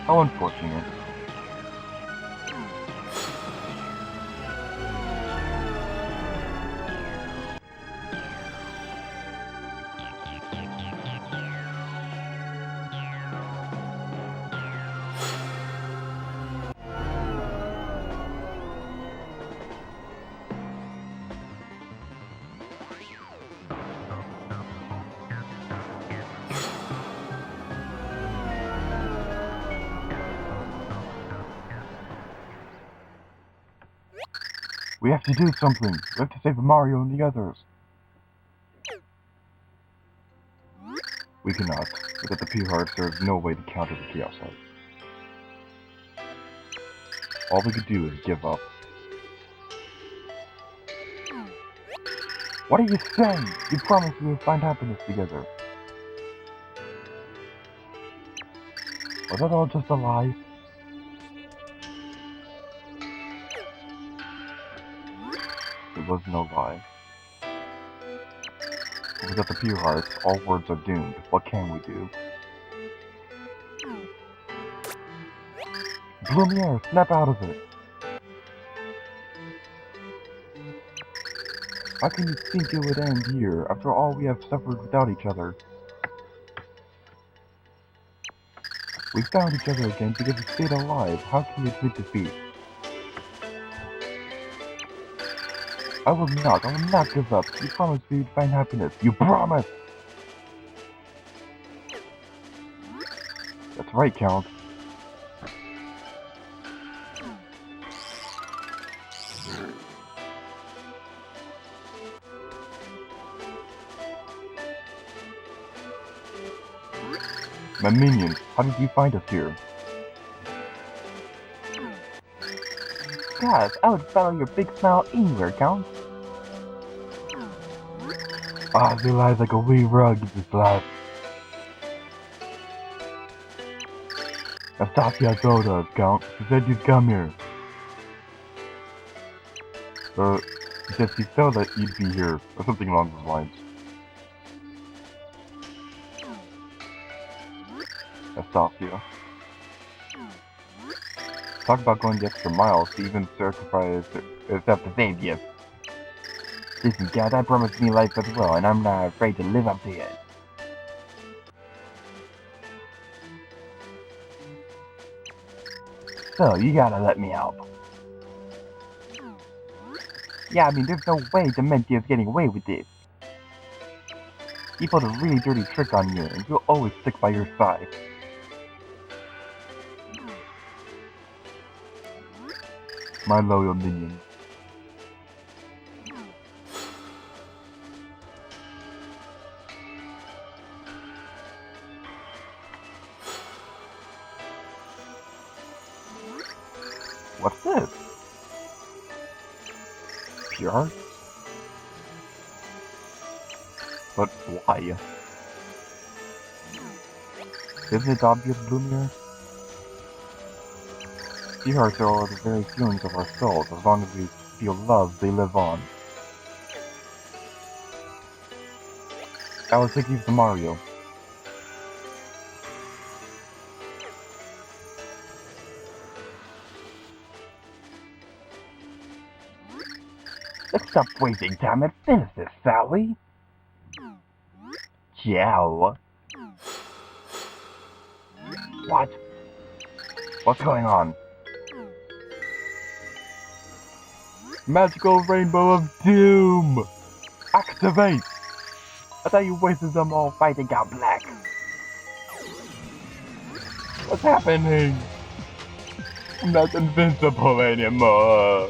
How unfortunate. We have to do something. We have to save Mario and the others. We cannot. Without the P-Hearts, there is no way to counter the Chaos Heart. All we could do is give up. What are you saying? You promised we would find happiness together. Was that all just a lie? It was no lie. Without the pure hearts, all words are doomed. What can we do? Lumiere, snap out of it! How can you think it would end here, after all we have suffered without each other? We found each other again because we stayed alive. How can we admit defeat? I will not give up. You promised we would find happiness. You promised! That's right, Count. My minions, how did you find us here? Gosh, I would follow your big smile anywhere, Count. Ah, they lies like a wee rug, this lad. Nastasia told us, Count. She said you'd come here. She said she felt that you'd be here, or something along those lines. Nastasia. Talk about going the extra mile to even sacrifice herself to save you. Listen, Count, I promised me life as well, and I'm not afraid to live up to it. So, you gotta let me out. Yeah, I mean, there's no way Dimentio's getting away with this. He pulled a really dirty trick on you, and you'll always stick by your side. My loyal minion. What's this? Pure? But why? Isn't it obvious, Lumiere? Pure hearts are the very feelings of our souls. As long as we feel love, they live on. I will take you to Mario. Let's stop wasting time and finish this, Sally. Ciao. What? What's going on? Magical Rainbow of Doom! Activate! I thought you wasted them all fighting out black. What's happening? I'm not invincible anymore.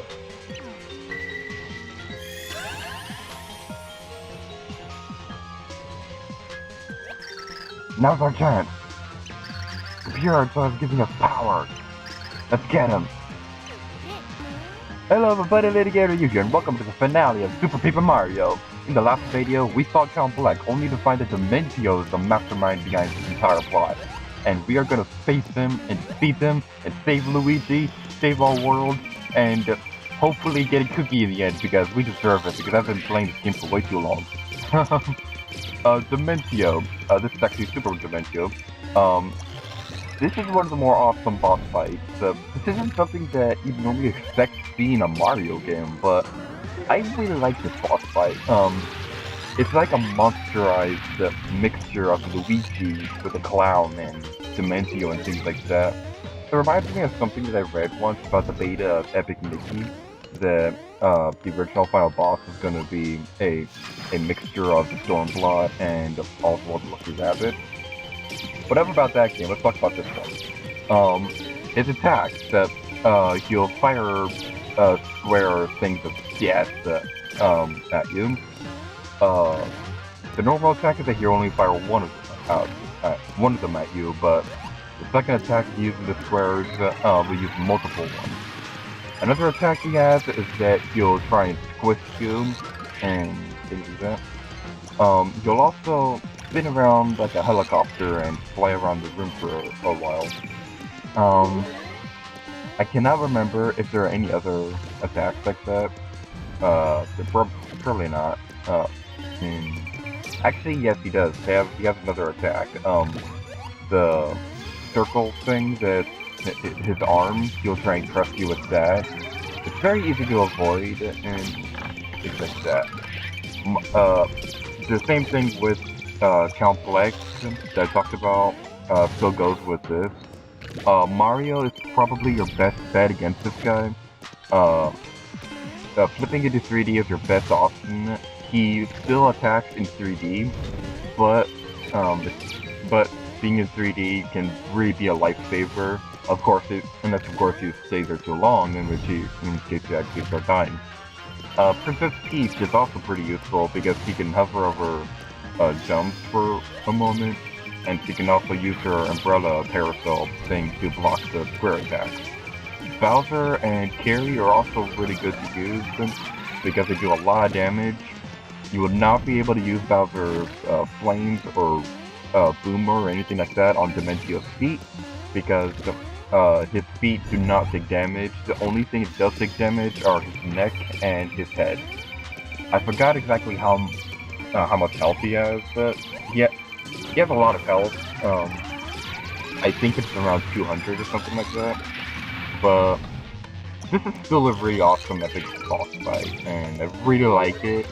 Now's our chance. The pure arts are giving us power. Let's get him. Hello everybody, Litigator Yu here, and welcome to the finale of Super Paper Mario. In the last video, we saw Count Black only to find that Dimentio is the mastermind behind this entire plot. And we are gonna face him and defeat him and save Luigi, save our world, and hopefully get a cookie in the end because we deserve it, because I've been playing this game for way too long. Dimentio, this is actually Super Dimentio, This is one of the more awesome boss fights. This isn't something that you normally expect to see in a Mario game, but I really like this boss fight. It's like a monsterized mixture of Luigi with a clown and Dimentio and things like that. It reminds me of something that I read once about the beta of Epic Mickey. The original final boss is going to be a mixture of the Stormblood and also the Lucky Rabbit. Whatever about that game, let's talk about this one. His attacks that he'll fire square things of gas at you. The normal attack is that he'll only fire one of them at you, but the second attack he uses the squares will use multiple ones. Another attack he has is that he'll try and squish you and things like that. You'll also spin around like a helicopter and fly around the room for a while. I cannot remember if there are any other attacks like that. Probably not. Actually, yes, he does. He has another attack. The circle thing that his arm, he'll try and crush you with that. It's very easy to avoid and things like that. The same thing with Count Black that I talked about still goes with this. Mario is probably your best bet against this guy. Flipping into 3D is your best option. He still attacks in 3D, but being in 3D can really be a lifesaver. Of course, unless of course you stay there too long, in case you actually start dying. Princess Peach is also pretty useful because she can hover over jumps for a moment, and she can also use her umbrella parasol thing to block the square attacks. Bowser and Carrie are also really good to use because they do a lot of damage. You would not be able to use Bowser's flames or boomer or anything like that on Dimentio's feet because his feet do not take damage. The only thing it does take damage are his neck and his head. I forgot exactly how much health he has, but he has a lot of health. I think it's around 200 or something like that. But this is still a really awesome epic boss fight, and I really like it.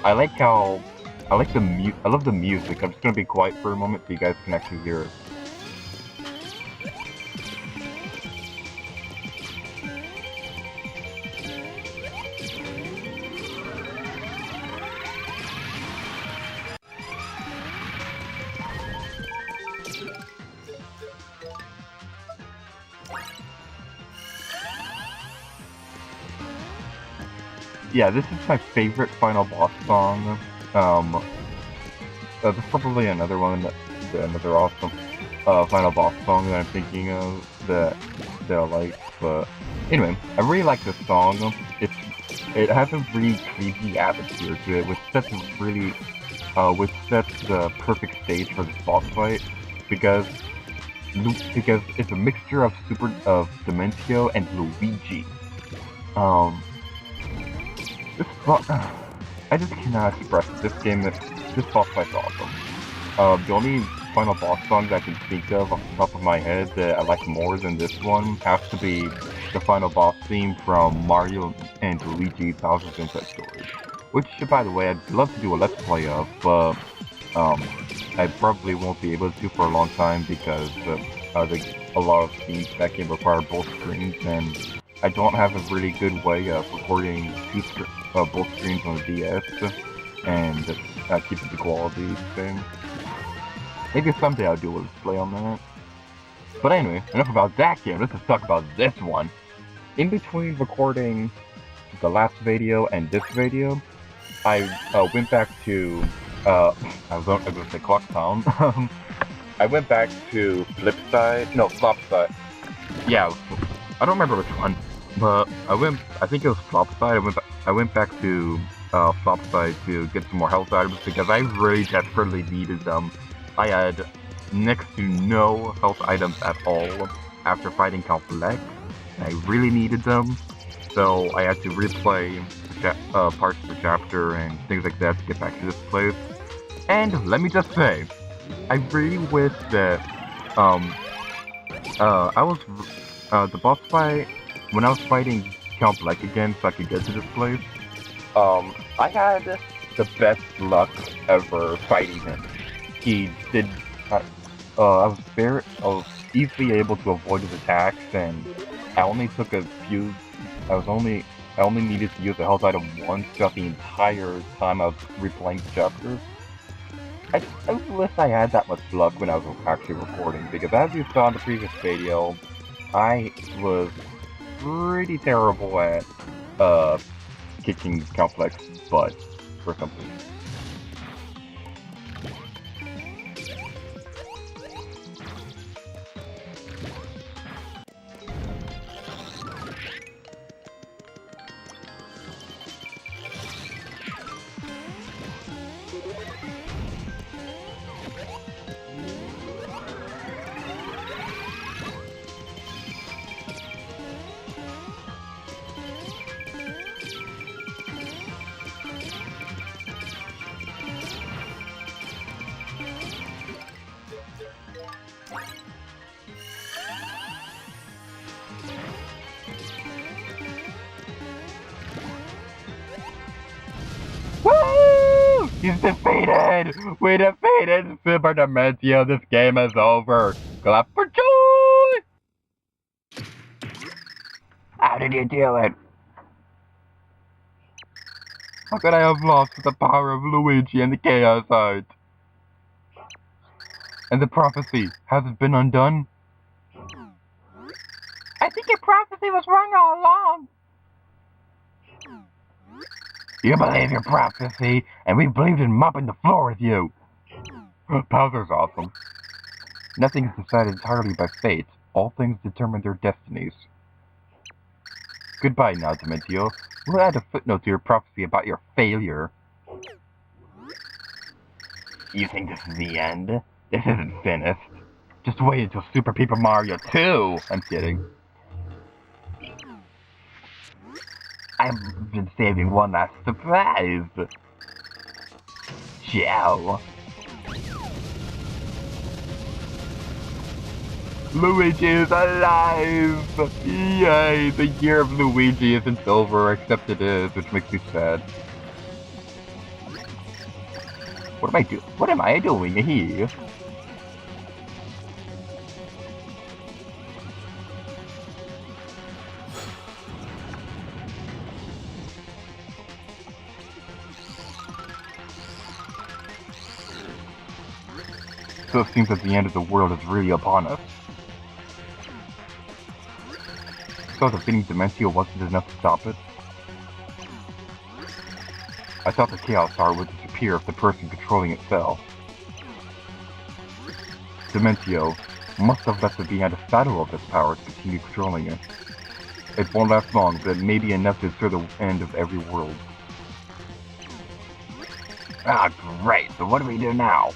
I love the music. I'm just gonna be quiet for a moment so you guys can actually hear it. Yeah, this is my favorite final boss song. There's probably another one another awesome final boss song that I'm thinking of that I like. But anyway, I really like this song. It has a really creepy atmosphere to it, which sets the perfect stage for this boss fight because it's a mixture of Dimentio and Luigi. I just cannot express it. This boss fight's awesome. The only final boss song that I can think of off the top of my head that I like more than this one has to be the final boss theme from Mario and Luigi Bowser's Inside Story. Which, by the way, I'd love to do a Let's Play of, but I probably won't be able to for a long time because a lot of scenes that game require both screens, and I don't have a really good way of recording both screens on the DS and keeping the quality thing. Maybe someday I'll do a display on that. But anyway, enough about that game, let's just talk about this one. In between recording the last video and this video, I went back to, I was gonna say Clock Town. I went back to Flopside. Yeah, I don't remember which one, but I think it was Flopside. I went back to Flopside to get some more health items because I really desperately needed them. I had next to no health items at all after fighting Count Black. I really needed them, so I had to replay parts of the chapter and things like that to get back to this place. And let me just say, I really wish that I was the boss fight when I was fighting Count Black again, so I could get to this place. I had the best luck ever fighting him. He did. I was easily able to avoid his attacks, and I only took a few. I was only. I only needed to use the health item once throughout the entire time I was replaying the chapters. I wish I had that much luck when I was actually recording, because as you saw in the previous video, I was pretty terrible at kicking complex butt for something. Woo! He's defeated! We defeated Super Dimentio! This game is over! Clap for joy! How did you do it? How could I have lost the power of Luigi and the Chaos Art? And the prophecy, has it been undone? I think your prophecy was wrong all along! You believe your prophecy, and we believed in mopping the floor with you! Bowser's awesome. Nothing is decided entirely by fate. All things determine their destinies. Goodbye now, Dimentio. We'll add a footnote to your prophecy about your failure. You think this is the end? This isn't finished. Just wait until Super Paper Mario 2! I'm kidding. I've been saving one last surprise. Ciao. Luigi is alive! Yay! The year of Luigi isn't over, except it is, which makes me sad. What am I doing here? So it seems that the end of the world is really upon us. So defeating Dimentio wasn't enough to stop it. I thought the Chaos Star would disappear if the person controlling it fell. Dimentio must have left it behind a shadow of its power to continue controlling it. It won't last long, but it may be enough to ensure the end of every world. Ah, great! So what do we do now?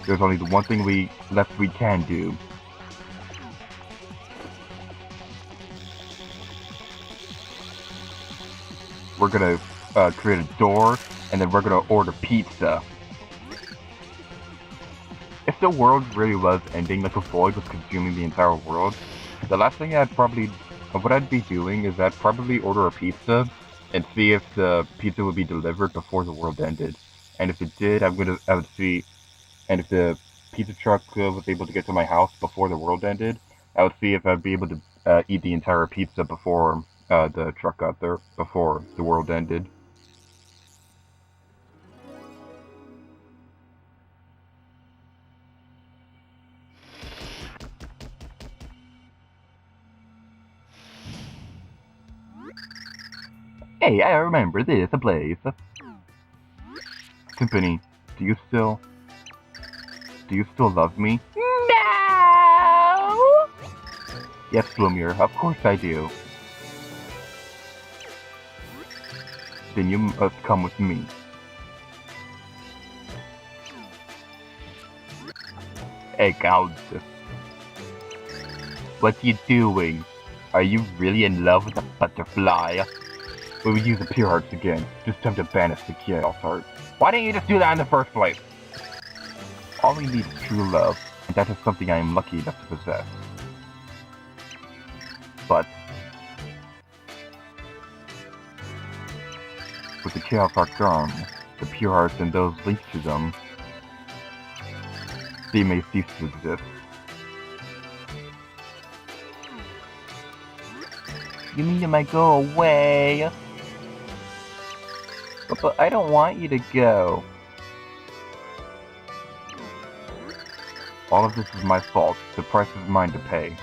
There's only the one thing we can do. We're gonna create a door, and then we're gonna order pizza. If the world really was ending, like a void was consuming the entire world, the last thing what I'd be doing is I'd probably order a pizza and see if the pizza would be delivered before the world ended. And if it did, I would see. And if the pizza truck was able to get to my house before the world ended, I would see if I'd be able to eat the entire pizza before the truck got there, before the world ended. Hey, I remember this place. Timpani, do you still love me? No! Yes, Blumir, of course I do. Then you must come with me. Hey, Count. What are you doing? Are you really in love with the butterfly? We will use the pure hearts again. Just time to banish the chaos heart. Why didn't you just do that in the first place? all we need is true love, and that is something I am lucky enough to possess. But with the Chaos Arc gone, the pure hearts and those linked to them, they may cease to exist. You mean you might go away? But I don't want you to go. All of this is my fault. The price is mine to pay.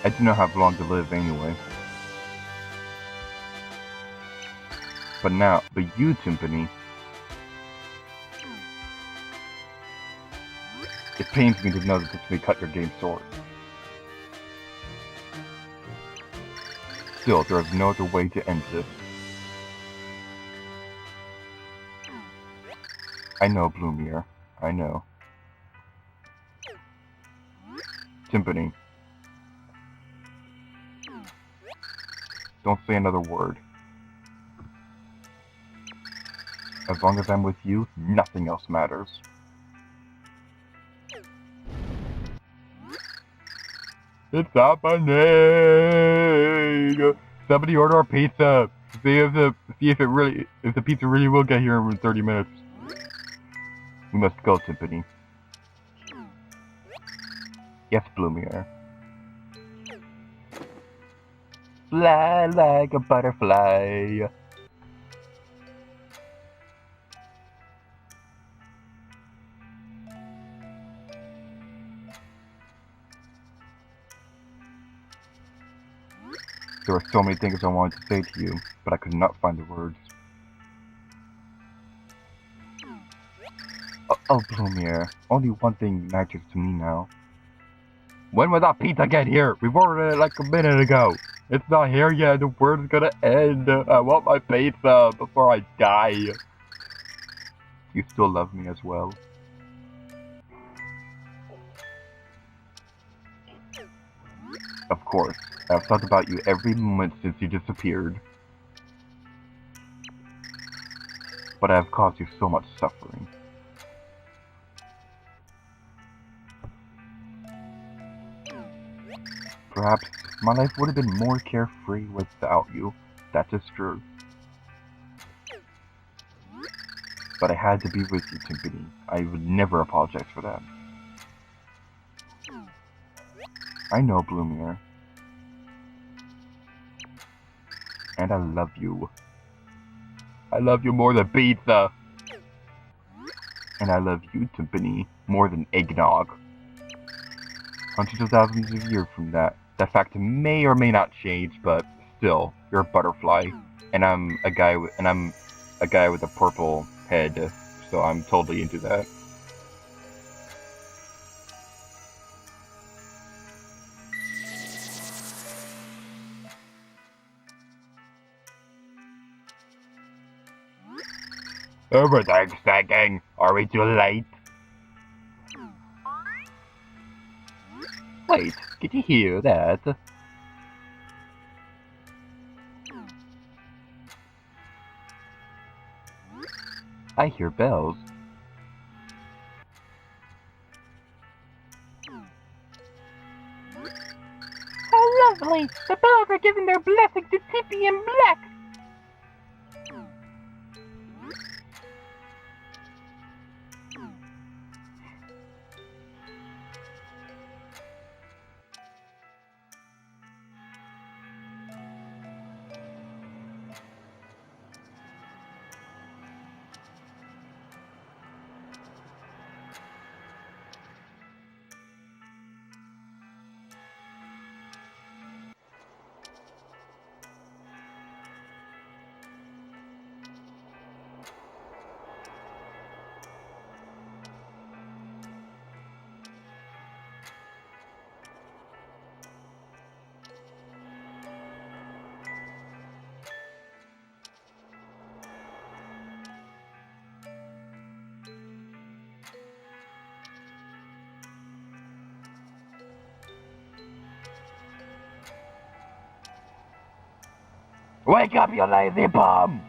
I do not have long to live anyway. But you, Timpani. It pains me to know that this may cut your game short. Still, there is no other way to end this. I know, Bloomier. I know. Timpani. Don't say another word. As long as I'm with you, nothing else matters. It's happening! Somebody order a pizza! See if the pizza really will get here in 30 minutes. We must go, Timpani. Yes, Bloomier. Fly like a butterfly. There were so many things I wanted to say to you, but I could not find the words. Oh, Bloomier, only one thing matters to me now. When will that pizza get here? We've ordered it like a minute ago. It's not here yet, the word's gonna end. I want my pizza before I die. You still love me as well. Of course, I've thought about you every moment since you disappeared. But I have caused you so much suffering. Perhaps my life would have been more carefree without you. That is true. But I had to be with you, Timpani. I would never apologize for that. I know, Bloomier. And I love you. I love you more than pizza. And I love you, Timpani, more than eggnog. Hundreds of thousands of years from that fact may or may not change, but still, you're a butterfly, and I'm a guy with a purple head, so I'm totally into that. Everything's sagging. Are we too late? Wait, did you hear that? I hear bells. How lovely! The bells are giving their blessing to Tippy and Black! Wake up, you lazy bum!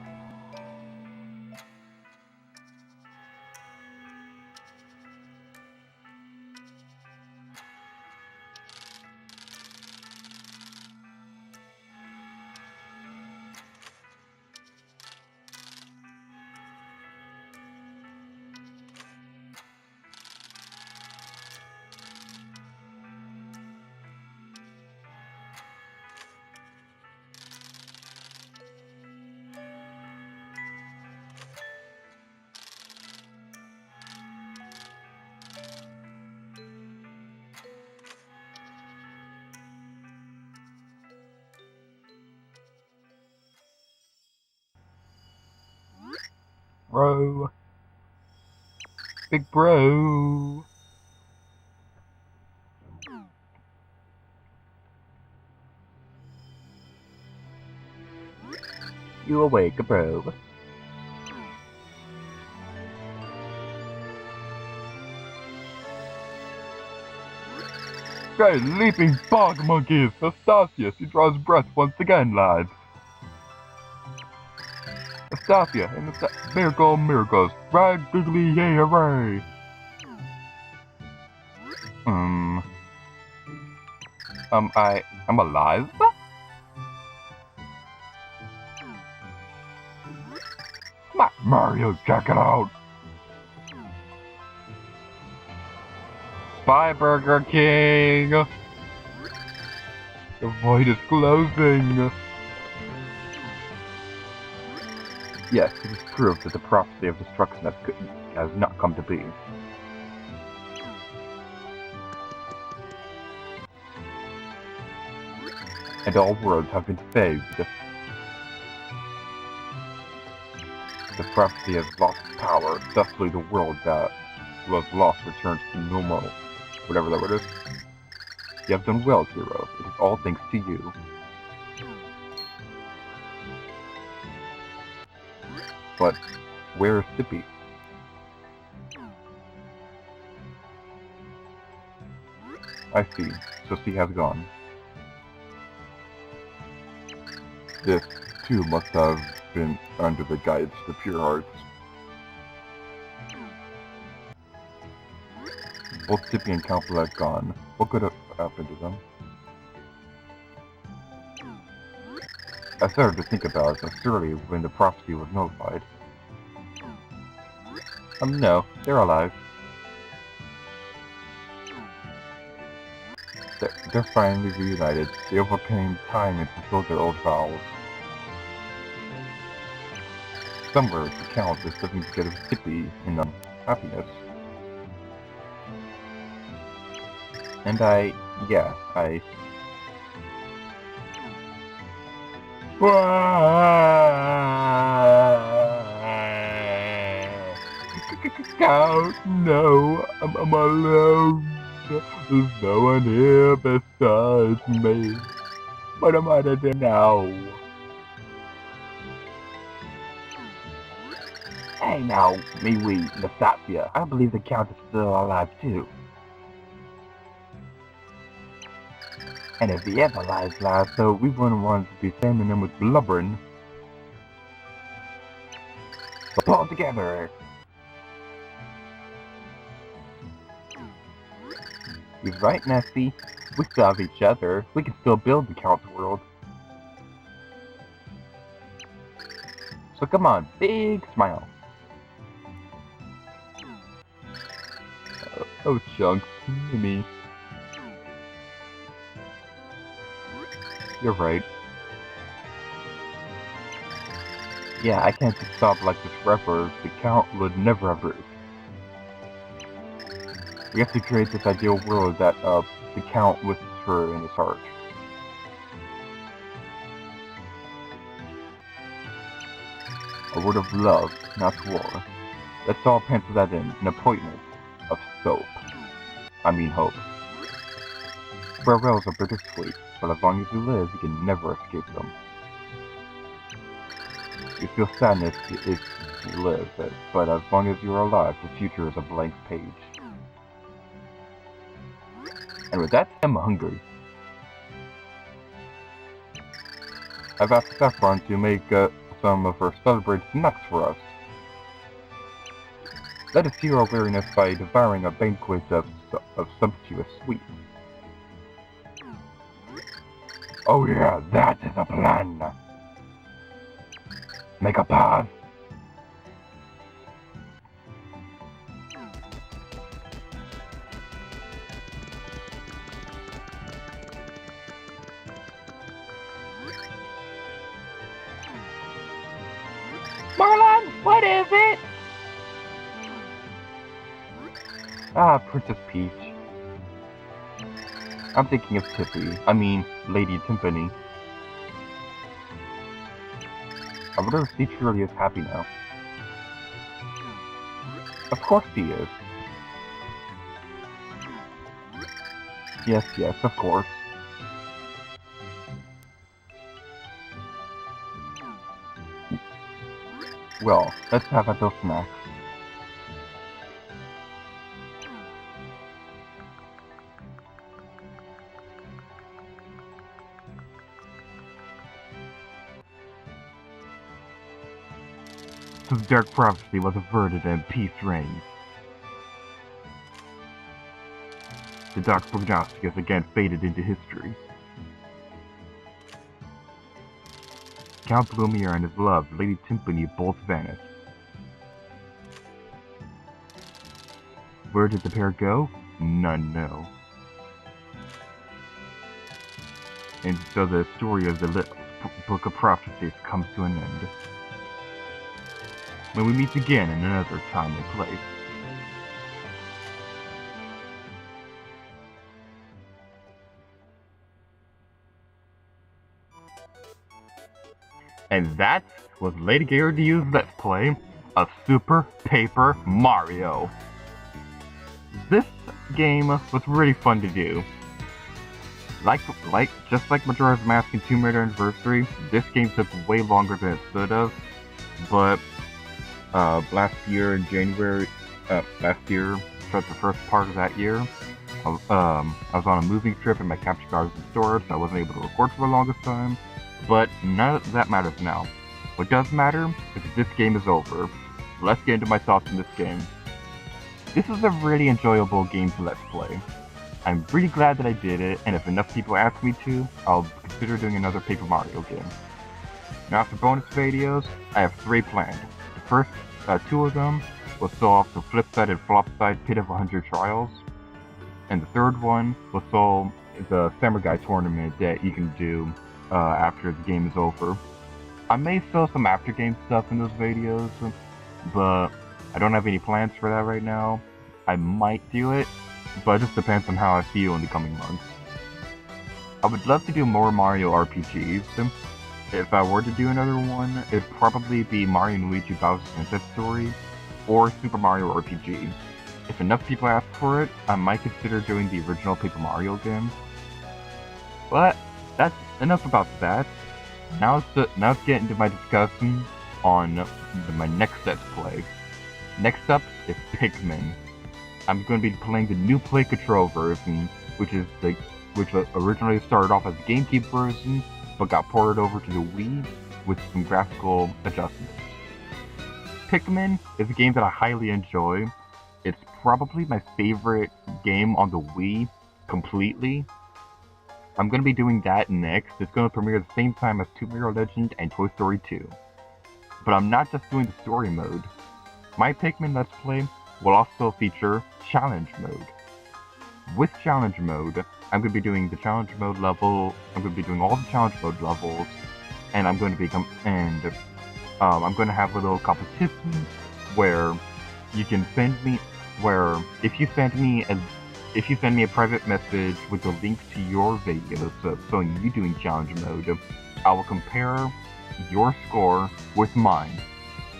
Bro. Big bro. You awake, bro. Guys, leaping bog monkeys! Astasia, she draws breath once again, lads. Astasia, and miracle miracles. Right, googly, yay, hooray! I'm alive? Mario, check it out! Bye, Burger King! The void is closing! Yes, it is proof that the prophecy of destruction has not come to be. And all worlds have been saved. The prophecy has lost power, thusly the world that was lost returns to normal. Whatever that word is. You have done well, hero. It is all thanks to you. But where is Sippy? I see. So she has gone. This, too, must have been under the guidance of the pure hearts. Both Sippy and Count Black gone. What could have happened to them? I started to think about it surely when the prophecy was notified. No, they're alive. They're finally reunited. They overcame time and fulfilled their old vows. Somewhere, the Count is living together with Sippy in happiness. And Count, no, I'm alone. There's no one here besides me. What am I to do now? Hey now, Nastasia, I believe the Count is still alive too. And if he ever lies last, so we wouldn't want to be shaming him with blubbering. So pull together! He's right, Nessie. We still have each other. We can still build the Count's world. So come on, big smile. Oh, Chunks, me. You're right. Yeah, I can't just stop like this forever. The Count would never have birth. We have to create this ideal world that the Count wishes for in his heart. A word of love, not war. Let's all pencil that in. An appointment of soap. I mean hope. Farewells are bittersweet, but as long as you live, you can never escape them. You feel sadness if you live, but as long as you are alive, the future is a blank page. And with that, I'm hungry. I've asked Saffron to make some of her celebrated snacks for us. Let us hear our weariness by devouring a banquet of sumptuous sweets. Oh yeah, that is a plan. Make a path. Marlon, what is it? Ah, Princess Peach. I'm thinking of Tippy. I mean, Lady Timpani. I wonder if Steve really is happy now. Of course he is. Yes, yes, of course. Well, let's have a little snack. So the dark prophecy was averted and peace reigns. The dark prognosticus again faded into history. Count Bloomier and his love, Lady Timpani, both vanished. Where did the pair go? None know. And so the story of the Book of Prophecies comes to an end. When we meet again in another time and place. And that was Lady Gyarados' Let's Play of Super Paper Mario. This game was really fun to do. Just like Majora's Mask and Tomb Raider Anniversary, this game took way longer than it should have. But last year in January, so the first part of that year, I was on a moving trip and my capture card was in storage, so I wasn't able to record for the longest time. But none of that matters now. What does matter is that this game is over. Let's get into my thoughts on this game. This is a really enjoyable game to let's play. I'm really glad that I did it, and if enough people ask me to, I'll consider doing another Paper Mario game. Now for bonus videos, I have 3 planned. The first 2 of them will solve the flip side and flop side pit of 100 trials, and the third one will solve the Samurai tournament that you can do after the game is over. I may film some after game stuff in those videos, but I don't have any plans for that right now. I might do it, but it just depends on how I feel in the coming months. I would love to do more Mario RPGs. If I were to do another one, it'd probably be Mario & Luigi Bowser's Inside Story, or Super Mario RPG. If enough people ask for it, I might consider doing the original Paper Mario game. But that's enough about that. Now let's get into my discussion on my next Let's Play. Next up is Pikmin. I'm going to be playing the new Play Control version, which originally started off as the GameCube version, but got ported over to the Wii with some graphical adjustments. Pikmin is a game that I highly enjoy. It's probably my favorite game on the Wii completely. I'm going to be doing that next. It's going to premiere at the same time as Tomb Raider Legend and Toy Story 2. But I'm not just doing the story mode. My Pikmin Let's Play will also feature Challenge Mode. With Challenge Mode, I'm going to be doing the Challenge Mode level, I'm going to be doing all the Challenge Mode levels, and I'm going to have little competitions where you can send me, if you send me a private message with a link to your video showing you doing Challenge Mode, I will compare your score with mine,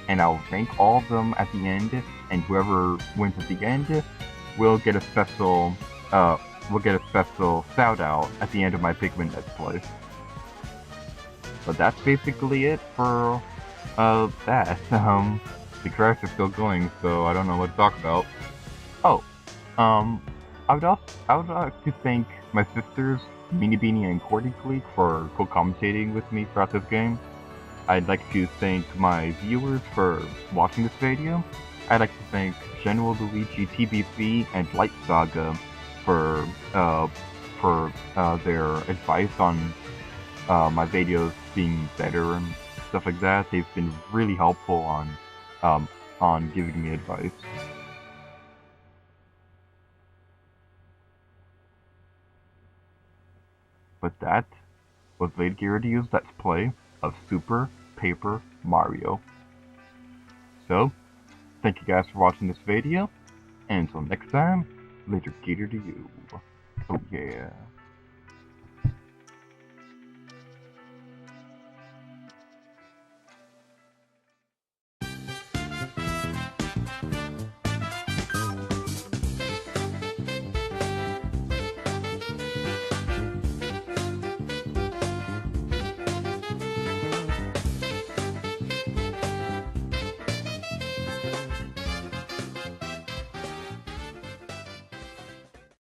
and I'll rank all of them at the end, and whoever wins at the end will get a special shout out at the end of my Pikmin Let's Play. But that's basically it for that. The credits are still going, so I don't know what to talk about. Oh, I would like to thank my sisters Mini Beanie and Cordy Cleek for co-commentating with me throughout this game. I'd like to thank my viewers for watching this video. I'd like to thank General Luigi TBC and Light Saga for their advice on my videos being better and stuff like that. They've been really helpful on giving me advice. But that was Lady Gyarado's Let's Play of Super Paper Mario. So, thank you guys for watching this video, and until next time, later Gator to you. Oh yeah.